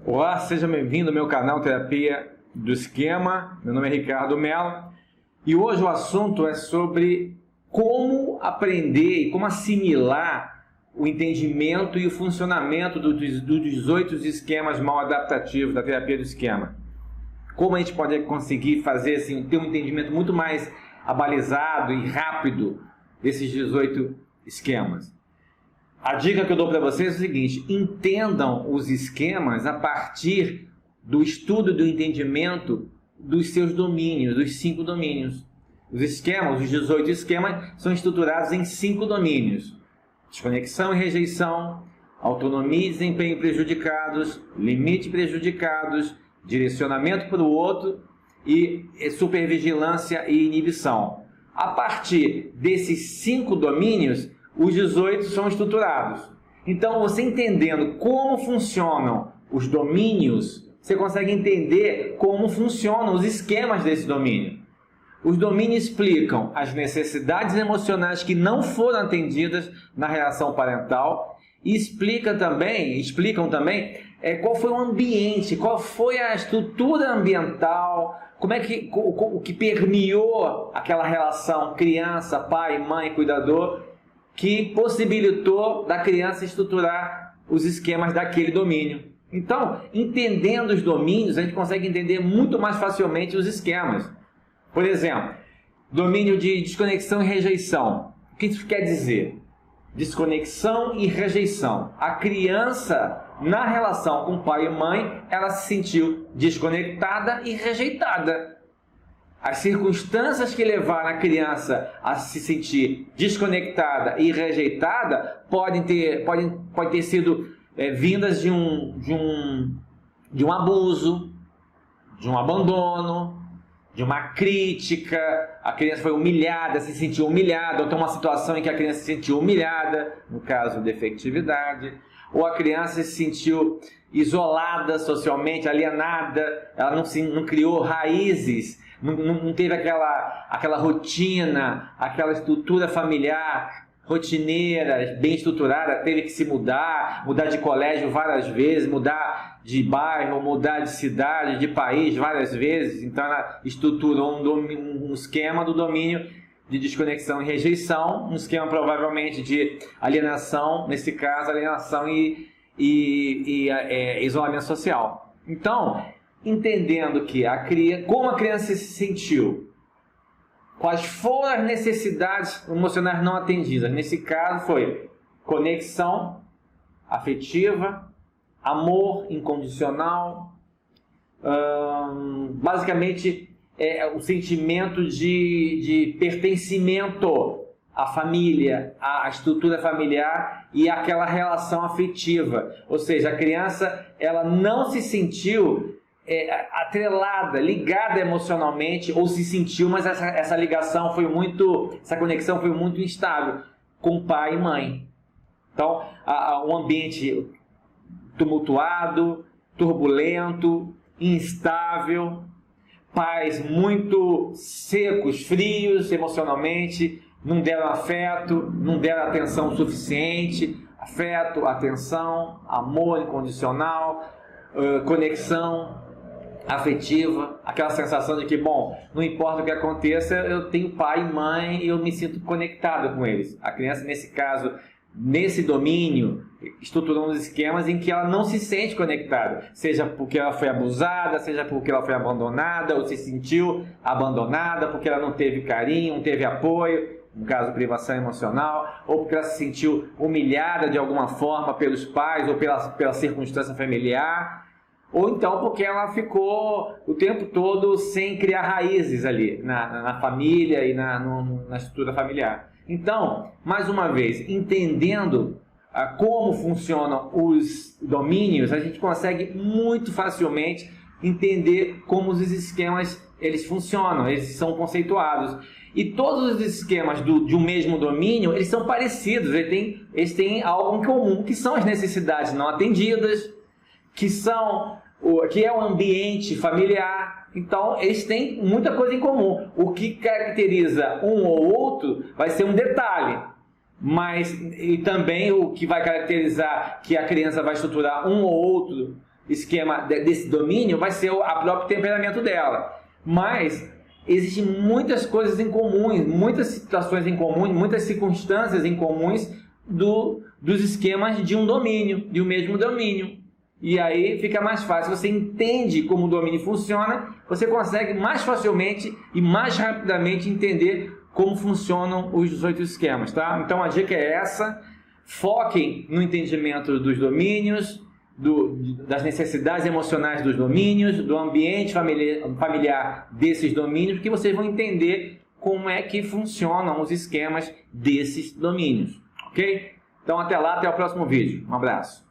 Olá, seja bem-vindo ao meu canal Terapia do Esquema. Meu nome é Ricardo Mello e hoje o assunto é sobre como aprender e como assimilar o entendimento e o funcionamento dos 18 esquemas mal adaptativos da terapia do esquema. Como a gente pode conseguir fazer assim, ter um entendimento muito mais abalizado e rápido desses 18 esquemas. A dica que eu dou para vocês é o seguinte: entendam os esquemas a partir do estudo do entendimento dos seus domínios, dos 5 domínios. Os esquemas, os 18 esquemas, são estruturados em 5 domínios: desconexão e rejeição, autonomia e desempenho prejudicados, limite prejudicados, direcionamento para o outro e supervigilância e inibição. A partir desses 5 domínios, os 18 são estruturados. Então, você entendendo como funcionam os domínios, você consegue entender como funcionam os esquemas desse domínio. Os domínios explicam as necessidades emocionais que não foram atendidas na relação parental e explicam também qual foi o ambiente, qual foi a estrutura ambiental, o que permeou aquela relação criança, pai, mãe, cuidador, que possibilitou da criança estruturar os esquemas daquele domínio. Então, entendendo os domínios, a gente consegue entender muito mais facilmente os esquemas. Por exemplo, domínio de desconexão e rejeição. O que isso quer dizer? Desconexão e rejeição. A criança, na relação com pai e mãe, ela se sentiu desconectada e rejeitada. As circunstâncias que levaram a criança a se sentir desconectada e rejeitada podem ter sido vindas de um abuso, de um abandono, de uma crítica. A criança foi humilhada, se sentiu humilhada, ou tem uma situação em que a criança se sentiu humilhada, no caso, defectividade, ou a criança se sentiu isolada socialmente, alienada, ela não criou raízes, não teve aquela rotina, aquela estrutura familiar rotineira, bem estruturada, teve que se mudar de colégio várias vezes, mudar de bairro, mudar de cidade, de país várias vezes. Então ela estruturou um esquema do domínio de desconexão e rejeição, um esquema provavelmente de alienação, nesse caso alienação e isolamento social. Então, entendendo como a criança se sentiu, quais foram as necessidades emocionais não atendidas. Nesse caso foi conexão afetiva, amor incondicional, basicamente o sentimento de pertencimento à família, à estrutura familiar e àquela relação afetiva. Ou seja, a criança ela não se sentiu atrelada, ligada emocionalmente, ou se sentiu, mas essa ligação essa conexão foi muito instável com pai e mãe. Então, um ambiente tumultuado, turbulento, instável, pais muito secos, frios emocionalmente, não deram afeto, não deram atenção suficiente, afeto, atenção, amor incondicional, conexão afetiva, aquela sensação de que, bom, não importa o que aconteça, eu tenho pai e mãe e eu me sinto conectado com eles. A criança, nesse caso, nesse domínio, estruturou uns esquemas em que ela não se sente conectada, seja porque ela foi abusada, seja porque ela foi abandonada, ou se sentiu abandonada porque ela não teve carinho, não teve apoio, no caso, privação emocional, ou porque ela se sentiu humilhada de alguma forma pelos pais ou pela circunstância familiar, ou então porque ela ficou o tempo todo sem criar raízes ali na família e na estrutura familiar. Então, mais uma vez, entendendo como funcionam os domínios, a gente consegue muito facilmente entender como os esquemas eles funcionam, eles são conceituados. E todos os esquemas de um mesmo domínio, eles são parecidos, eles têm algo em comum, que são as necessidades não atendidas, que é o ambiente familiar. Então, eles têm muita coisa em comum. O que caracteriza um ou outro vai ser um detalhe, mas e também o que vai caracterizar que a criança vai estruturar um ou outro esquema desse domínio vai ser o próprio temperamento dela. Mas existem muitas coisas em comum, muitas situações em comum, muitas circunstâncias em comuns dos esquemas de um domínio, de um mesmo domínio. E aí fica mais fácil, você entende como o domínio funciona, você consegue mais facilmente e mais rapidamente entender como funcionam os 18 esquemas, tá? Então a dica é essa: foquem no entendimento dos domínios, das necessidades emocionais dos domínios, do ambiente familiar desses domínios, que vocês vão entender como é que funcionam os esquemas desses domínios, ok? Então até lá, até o próximo vídeo. Um abraço.